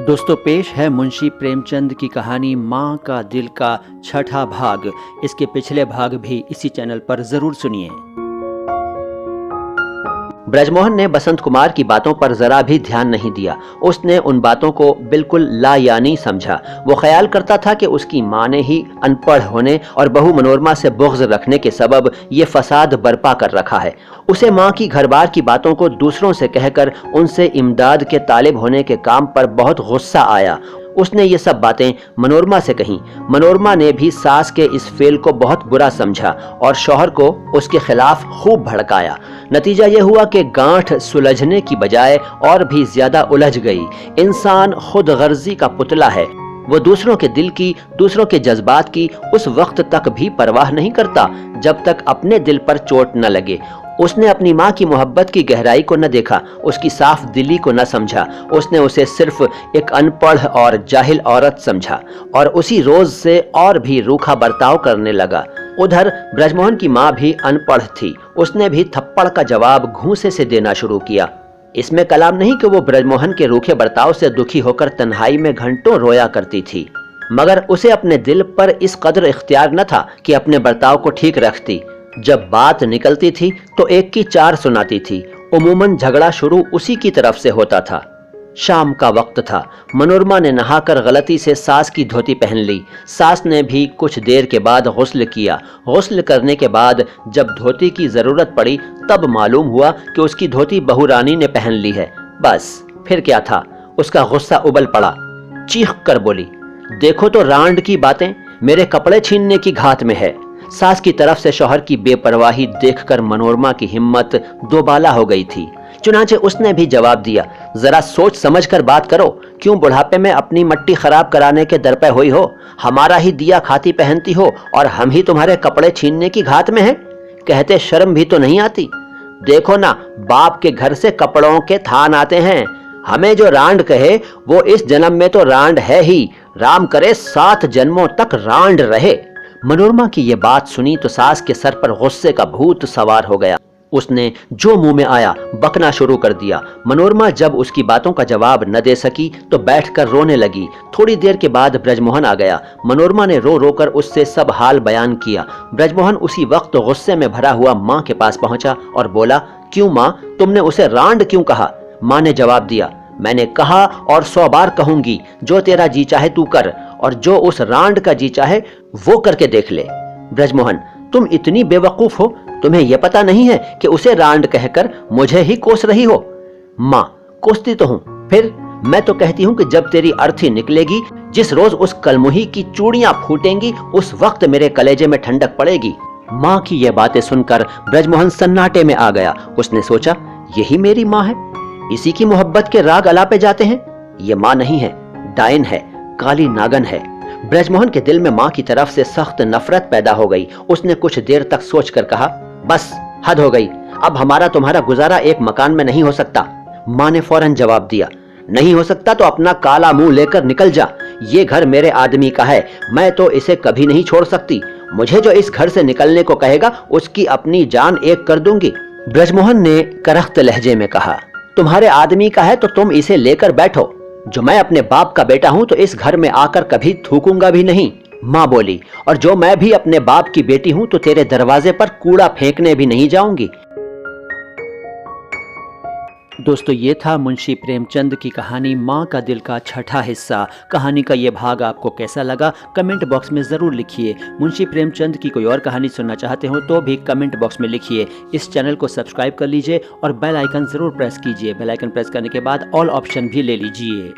दोस्तों पेश है मुंशी प्रेमचंद की कहानी माँ का दिल का छठा भाग। इसके पिछले भाग भी इसी चैनल पर जरूर सुनिए। ब्रजमोहन ने बसंत कुमार की बातों पर जरा भी ध्यान नहीं दिया। उसने उन बातों को बिल्कुल लायानी समझा। वो ख्याल करता था कि उसकी माँ ने ही अनपढ़ होने और बहू मनोरमा से बुग़्ज़ रखने के सबब ये फसाद बर्पा कर रखा है। उसे माँ की घर-बार की बातों को दूसरों से कहकर उनसे इमदाद के तालिब होने के काम पर बहुत गुस्सा आया। उसने ये सब बातें मनोरमा से कहीं। मनोरमा ने भी सास के इस फेल को बहुत बुरा समझा और शौहर को उसके खिलाफ खूब भड़काया। नतीजा यह हुआ कि गांठ सुलझने की बजाय और भी ज्यादा उलझ गई। इंसान खुद गर्जी का पुतला है। वो दूसरों के दिल की, दूसरों के जज्बात की उस वक्त तक भी परवाह नहीं करता जब तक अपने दिल पर चोट न लगे। उसने अपनी माँ की मोहब्बत की गहराई को न देखा, उसकी साफ दिली को न समझा। उसने उसे सिर्फ एक अनपढ़ और जाहिल औरत समझा और उसी रोज से और भी रूखा बर्ताव करने लगा। उधर ब्रजमोहन की माँ भी अनपढ़ थी। उसने भी थप्पड़ का जवाब घूंसे से देना शुरू किया। इसमें कलाम नहीं कि वो ब्रजमोहन के रूखे बर्ताव से दुखी होकर तन्हाई में घंटों रोया करती थी, मगर उसे अपने दिल पर इस कदर इख्तियार न था कि अपने बर्ताव को ठीक रखती। जब बात निकलती थी तो एक की चार सुनाती थी। उमूमन झगड़ा शुरू उसी की तरफ से होता था। शाम का वक्त था। मनोरमा ने नहाकर गलती से सास की धोती पहन ली। सास ने भी कुछ देर के बाद गुस्ल किया। गुस्ल करने के बाद जब धोती की जरूरत पड़ी तब मालूम हुआ कि उसकी धोती बहू रानी ने पहन ली है। बस फिर क्या था, उसका गुस्सा उबल पड़ा। चीख कर बोली, देखो तो रांड की बातें, मेरे कपड़े छीनने की घात में है। सास की तरफ से शौहर की बेपरवाही देखकर मनोरमा की हिम्मत दोबाला हो गई थी। चुनाचे उसने भी जवाब दिया, जरा सोच समझ कर बात करो। क्यों बुढ़ापे में अपनी मट्टी खराब कराने के दर पे हुई हो? हमारा ही दिया खाती पहनती हो और हम ही तुम्हारे कपड़े छीनने की घात में हैं? कहते शर्म भी तो नहीं आती? देखो ना, बाप के घर से कपड़ों के थान आते हैं। हमें जो रांड कहे वो इस जन्म में तो रांड है ही। राम करे 7 जन्मों तक रांड रहे। मनोरमा की ये बात सुनी तो सास के सर पर गुस्से का भूत सवार हो गया। उसने जो मुंह में आया बकना शुरू कर दिया। मनोरमा जब उसकी बातों का जवाब न दे सकी तो बैठकर रोने लगी। थोड़ी देर के बाद ब्रजमोहन आ गया। मनोरमा ने रो रो कर उससे सब हाल बयान किया। ब्रजमोहन उसी वक्त गुस्से में भरा हुआ माँ के पास पहुंचा और बोला, क्यों माँ, तुमने उसे रांड क्यों कहा? माँ ने जवाब दिया, मैंने कहा और 100 बार कहूंगी, जो तेरा जी चाहे तू कर और जो उस रांड का जी चाहे वो करके देख ले। ब्रजमोहन, तुम इतनी बेवकूफ हो, तुम्हें यह पता नहीं है कि उसे रांड कहकर मुझे ही कोस रही हो? माँ, कोसती तो हूं, फिर मैं तो कहती हूं कि जब तेरी अर्थी निकलेगी, जिस रोज उस कलमुही की चूड़ियां फूटेंगी, उस वक्त मेरे कलेजे में ठंडक पड़ेगी। माँ की यह बातें सुनकर ब्रजमोहन सन्नाटे में आ गया। उसने सोचा, यही मेरी माँ है, इसी की मोहब्बत के राग अलापे जाते हैं। ये माँ नहीं है, डायन है, काली नागन है। ब्रजमोहन के दिल में माँ की तरफ से सख्त नफरत पैदा हो गई। उसने कुछ देर तक सोचकर कहा, बस हद हो गई, अब हमारा तुम्हारा गुजारा एक मकान में नहीं हो सकता। माँ ने फौरन जवाब दिया, नहीं हो सकता तो अपना काला मुंह लेकर निकल जा। ये घर मेरे आदमी का है, मैं तो इसे कभी नहीं छोड़ सकती। मुझे जो इस घर से निकलने को कहेगा उसकी अपनी जान एक कर दूंगी। ब्रजमोहन ने करख्त लहजे में कहा, तुम्हारे आदमी का है तो तुम इसे लेकर बैठो। जो मैं अपने बाप का बेटा हूं तो इस घर में आकर कभी थूकूंगा भी नहीं। माँ बोली, और जो मैं भी अपने बाप की बेटी हूं तो तेरे दरवाजे पर कूड़ा फेंकने भी नहीं जाऊंगी। दोस्तों ये था मुंशी प्रेमचंद की कहानी माँ का दिल का छठा हिस्सा। कहानी का ये भाग आपको कैसा लगा कमेंट बॉक्स में ज़रूर लिखिए। मुंशी प्रेमचंद की कोई और कहानी सुनना चाहते हो तो भी कमेंट बॉक्स में लिखिए। इस चैनल को सब्सक्राइब कर लीजिए और बेल आइकन ज़रूर प्रेस कीजिए। बेल आइकन प्रेस करने के बाद ऑल ऑप्शन भी ले लीजिए।